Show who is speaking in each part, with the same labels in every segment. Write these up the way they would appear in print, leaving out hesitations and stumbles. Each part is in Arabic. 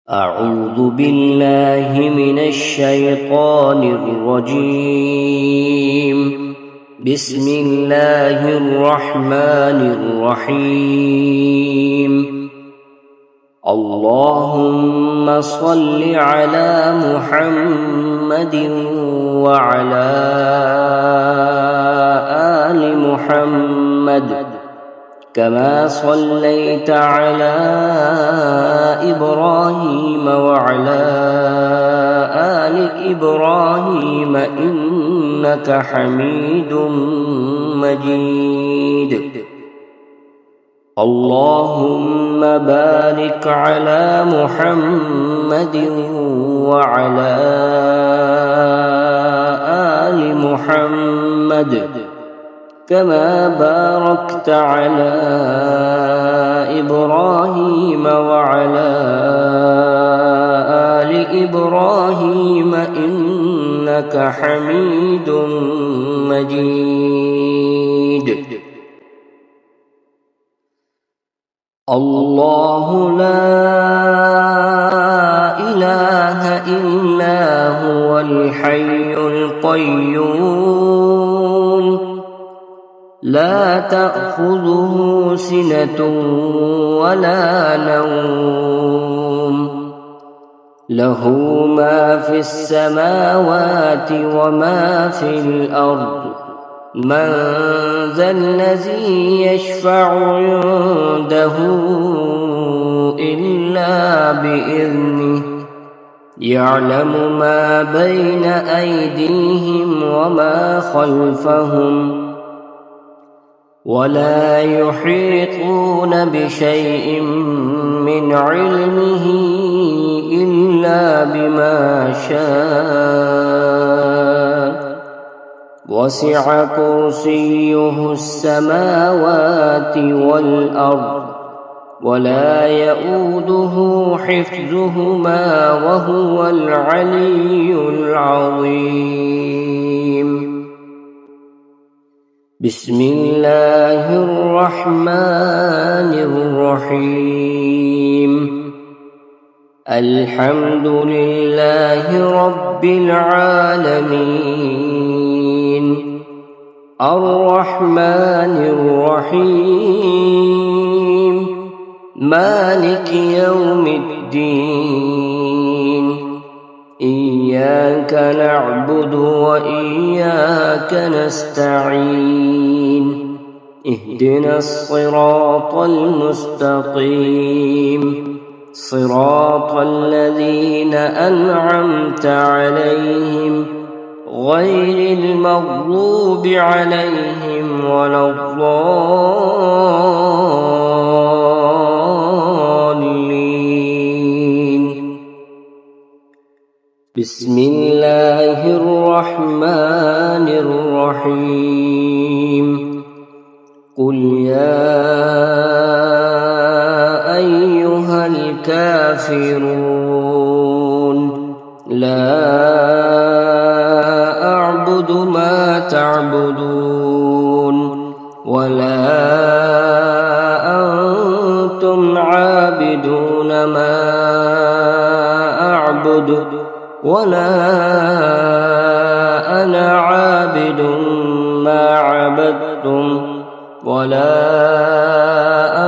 Speaker 1: أعوذ بالله من الشيطان الرجيم. بسم الله الرحمن الرحيم. اللهم صل على محمد وعلى آل محمد كما صليت على إبراهيم وعلى آل إبراهيم إنك حميد مجيد. اللهم بارك على محمد وعلى آل محمد كما باركت على إبراهيم وعلى آل إبراهيم إنك حميد مجيد. الله لا إله إلا هو الحي القيوم لا تأخذه سنة ولا نوم له ما في السماوات وما في الأرض من ذا الذي يشفع عنده إلا بإذنه يعلم ما بين أيديهم وما خلفهم ولا يحيطون بشيء من علمه إلا بما شاء وسع كرسيه السماوات والأرض ولا يؤوده حفظهما وهو العلي العظيم. بسم الله الرحمن الرحيم. الحمد لله رب العالمين الرحمن الرحيم مالك يوم الدين إياك نعبد وإياك نستعين اهدنا الصراط المستقيم صراط الذين أنعمت عليهم غير المغضوب عليهم ولا الضالين. بسم الله الرحمن الرحيم. قل يا أيها الكافرون لا أعبد ما تعبدون ولا أنتم عابدون ما أعبد ولا أنا عابد ما عبدتم ولا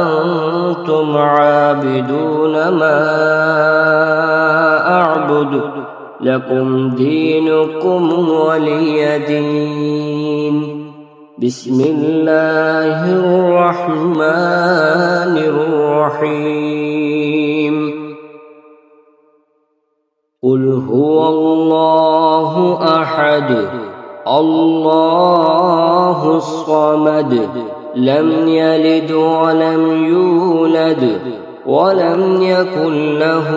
Speaker 1: أنتم عابدون ما أعبد لكم دينكم ولي دين. بسم الله الرحمن الرحيم. قل هو الله أحد الله الصمد لم يلد ولم يولد ولم يكن له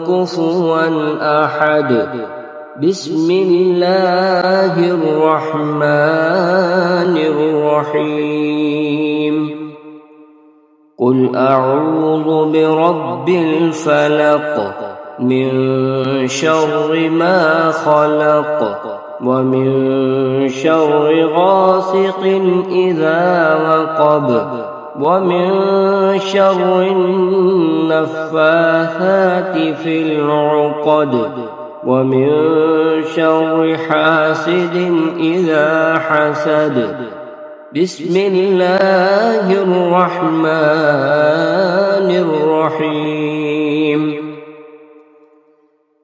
Speaker 1: كفوا أحد. بسم الله الرحمن الرحيم. قل أعوذ برب الفلق من شر ما خلق ومن شر غاسق إذا وقب ومن شر النفاثات في العقد ومن شر حاسد إذا حسد. بسم الله الرحمن الرحيم.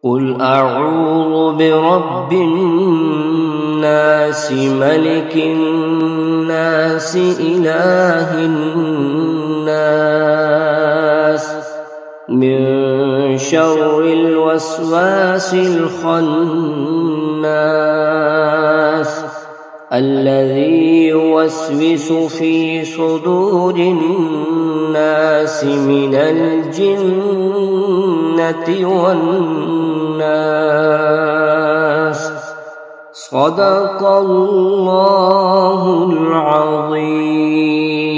Speaker 1: قل أعوذ برب الناس ملك الناس إله الناس من شر الوسواس الخناس الذي يوسوس في صدور الناس من الجنة والناس. صدق الله العظيم.